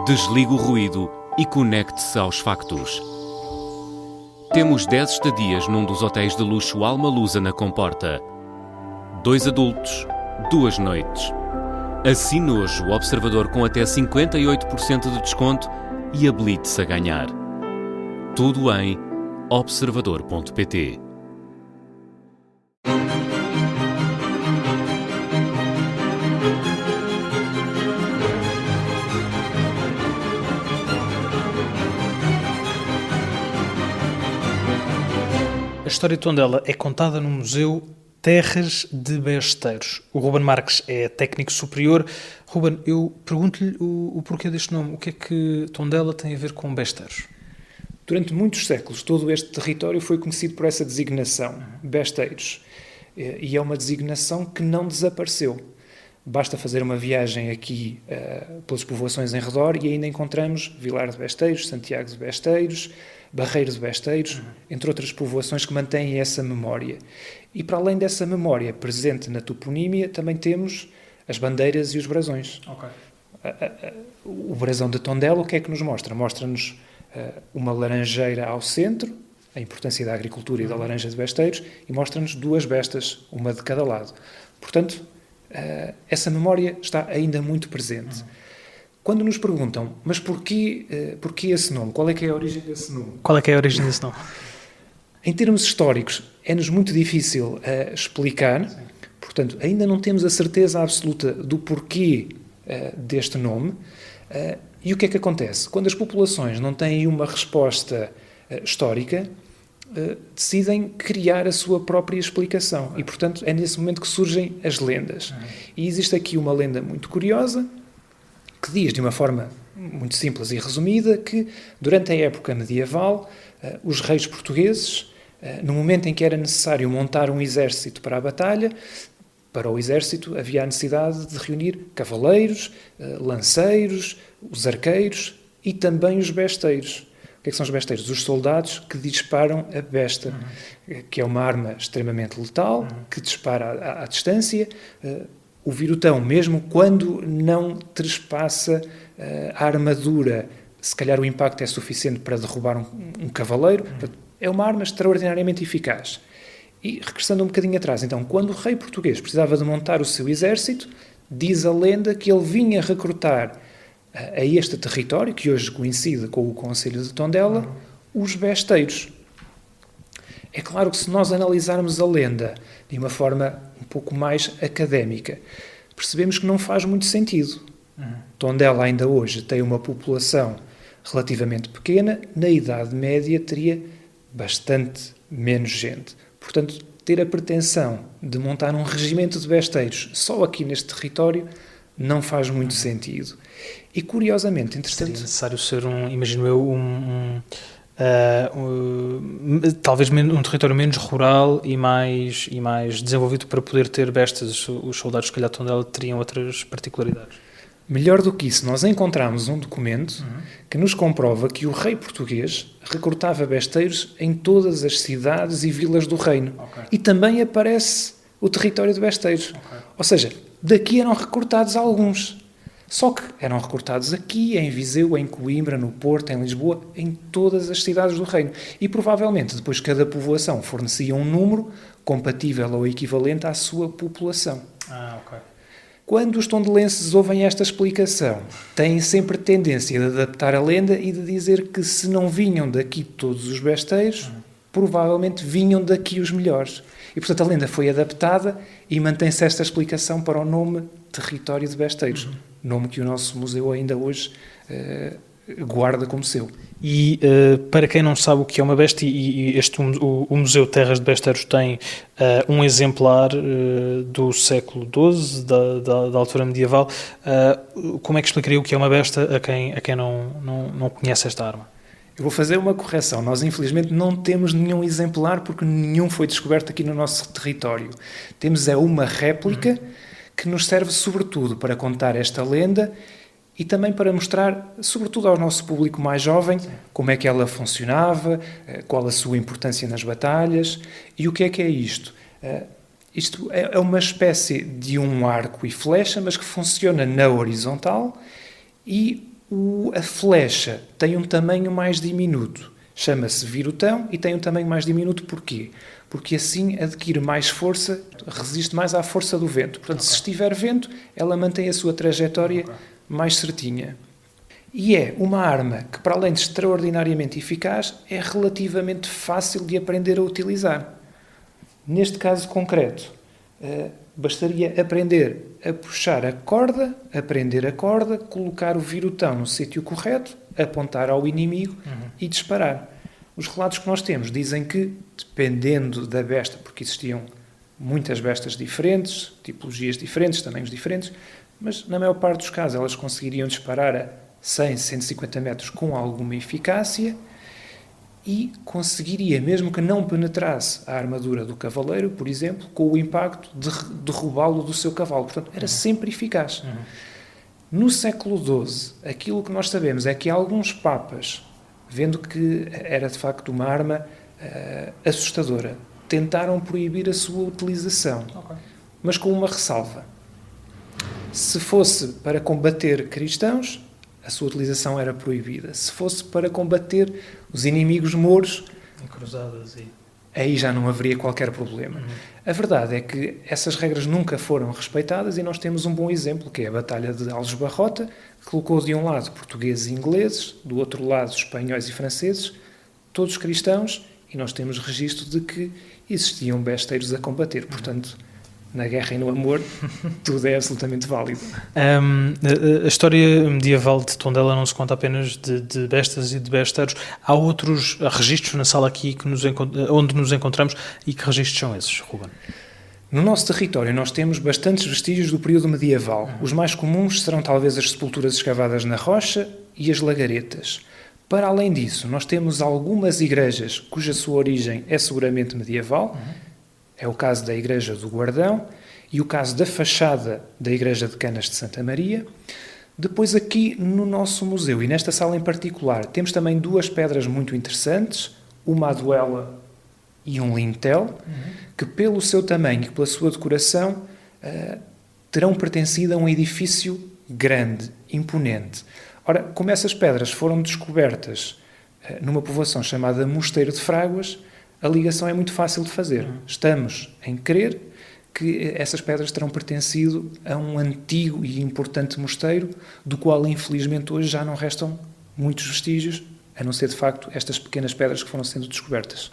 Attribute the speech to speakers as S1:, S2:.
S1: Desligue o ruído e conecte-se aos factos. Temos 10 estadias num dos hotéis de luxo Alma Lusa na Comporta. 2 adultos, 2 noites. Assine hoje o Observador com até 58% de desconto e habilite-se a ganhar. Tudo em observador.pt.
S2: A história de Tondela é contada no Museu Terras de Besteiros. O Ruben Marques é técnico superior. Ruben, eu pergunto-lhe o porquê deste nome. O que é que Tondela tem a ver com Besteiros?
S3: Durante muitos séculos, todo este território foi conhecido por essa designação, Besteiros. E é uma designação que não desapareceu. Basta fazer uma viagem aqui pelas povoações em redor e ainda encontramos Vilar de Besteiros, Santiago de Besteiros, Barreiro de Besteiros, entre outras povoações que mantêm essa memória. E para além dessa memória presente na toponímia, também temos as bandeiras e os brasões.
S2: Okay.
S3: O brasão de Tondela, o que é que nos mostra? Mostra-nos uma laranjeira ao centro, a importância da agricultura e da laranja de Besteiros, e mostra-nos 2 bestas, uma de cada lado. Portanto, essa memória está ainda muito presente. Quando nos perguntam, mas porquê esse nome? Qual é que é a origem desse nome?
S2: Qual é que é a origem desse nome?
S3: Em termos históricos, é-nos muito difícil explicar. Sim. Portanto, ainda não temos a certeza absoluta do porquê deste nome. E o que é que acontece? Quando as populações não têm uma resposta histórica, decidem criar a sua própria explicação. E, portanto, é nesse momento que surgem as lendas. E existe aqui uma lenda muito curiosa, que diz, de uma forma muito simples e resumida, que durante a época medieval, os reis portugueses, no momento em que era necessário montar um exército para a batalha, para o exército havia a necessidade de reunir cavaleiros, lanceiros, os arqueiros e também os besteiros. O que é que são os besteiros? Os soldados que disparam a besta, que é uma arma extremamente letal, que dispara à distância. O virutão, mesmo quando não trespassa a armadura, se calhar o impacto é suficiente para derrubar um cavaleiro. É uma arma extraordinariamente eficaz. E, regressando um bocadinho atrás, então, quando o rei português precisava de montar o seu exército, diz a lenda que ele vinha recrutar a este território, que hoje coincide com o Concelho de Tondela, os besteiros. É claro que se nós analisarmos a lenda de uma forma um pouco mais académica, percebemos que não faz muito sentido. Tondela ainda hoje tem uma população relativamente pequena, na Idade Média teria bastante menos gente. Portanto, ter a pretensão de montar um regimento de besteiros só aqui neste território não faz muito sentido. E curiosamente, entretanto...
S2: Seria necessário ser imagino eu, talvez um território menos rural e mais desenvolvido para poder ter bestas. Os soldados, se calhar, de Tondela teriam outras particularidades.
S3: Melhor do que isso, nós encontramos um documento que nos comprova que o rei português recrutava besteiros em todas as cidades e vilas do reino. Okay. E também aparece o território de besteiros. Okay. Ou seja, daqui eram recrutados alguns. Só que eram recrutados aqui, em Viseu, em Coimbra, no Porto, em Lisboa, em todas as cidades do reino. E provavelmente depois cada povoação fornecia um número compatível ou equivalente à sua população.
S2: Ok.
S3: Quando os tondelenses ouvem esta explicação, têm sempre tendência de adaptar a lenda e de dizer que se não vinham daqui todos os besteiros, provavelmente vinham daqui os melhores. E, portanto, a lenda foi adaptada e mantém-se esta explicação para o nome Território de Besteiros, nome que o nosso museu ainda hoje guarda como seu.
S2: E para quem não sabe o que é uma besta, o Museu Terras de Besteiros tem um exemplar do século XII, da altura medieval. Como é que explicaria o que é uma besta a quem não conhece esta arma?
S3: Eu vou fazer uma correção. Nós, infelizmente, não temos nenhum exemplar porque nenhum foi descoberto aqui no nosso território. Temos uma réplica que nos serve, sobretudo, para contar esta lenda e também para mostrar, sobretudo ao nosso público mais jovem, como é que ela funcionava, qual a sua importância nas batalhas e o que é isto. Isto é uma espécie de um arco e flecha, mas que funciona na horizontal e A flecha tem um tamanho mais diminuto. Chama-se virutão e tem um tamanho mais diminuto. Porquê? Porque assim adquire mais força, resiste mais à força do vento. Portanto, se estiver vento, ela mantém a sua trajetória mais certinha. E é uma arma que, para além de extraordinariamente eficaz, é relativamente fácil de aprender a utilizar. Neste caso concreto, bastaria aprender a puxar a corda, aprender a corda, colocar o virutão no sítio correto, apontar ao inimigo e disparar. Os relatos que nós temos dizem que, dependendo da besta, porque existiam muitas bestas diferentes, tipologias diferentes, tamanhos diferentes, mas na maior parte dos casos elas conseguiriam disparar a 100, 150 metros com alguma eficácia e conseguiria, mesmo que não penetrasse a armadura do cavaleiro, por exemplo, com o impacto de derrubá-lo do seu cavalo. Portanto, era sempre eficaz. No século XII, aquilo que nós sabemos é que alguns papas, vendo que era de facto uma arma assustadora, tentaram proibir a sua utilização, mas com uma ressalva. Se fosse para combater cristãos, a sua utilização era proibida. Se fosse para combater os inimigos mouros,
S2: cruzadas
S3: aí já não haveria qualquer problema. A verdade é que essas regras nunca foram respeitadas e nós temos um bom exemplo, que é a Batalha de Aljubarrota, que colocou de um lado portugueses e ingleses, do outro lado espanhóis e franceses, todos cristãos, e nós temos registro de que existiam besteiros a combater. Portanto, na guerra e no amor, tudo é absolutamente válido.
S2: A história medieval de Tondela não se conta apenas de bestas e de besteiros. Há outros registros na sala aqui onde nos encontramos, e que registros são esses, Ruben?
S3: No nosso território nós temos bastantes vestígios do período medieval. Os mais comuns serão talvez as sepulturas escavadas na rocha e as lagaretas. Para além disso, nós temos algumas igrejas cuja sua origem é seguramente medieval. É o caso da Igreja do Guardão e o caso da fachada da Igreja de Canas de Santa Maria. Depois aqui no nosso museu, e nesta sala em particular, temos também duas pedras muito interessantes, uma aduela e um lintel, que pelo seu tamanho e pela sua decoração terão pertencido a um edifício grande, imponente. Ora, como essas pedras foram descobertas numa povoação chamada Mosteiro de Fráguas, a ligação é muito fácil de fazer. Estamos em crer que essas pedras terão pertencido a um antigo e importante mosteiro, do qual, infelizmente, hoje já não restam muitos vestígios, a não ser, de facto, estas pequenas pedras que foram sendo descobertas.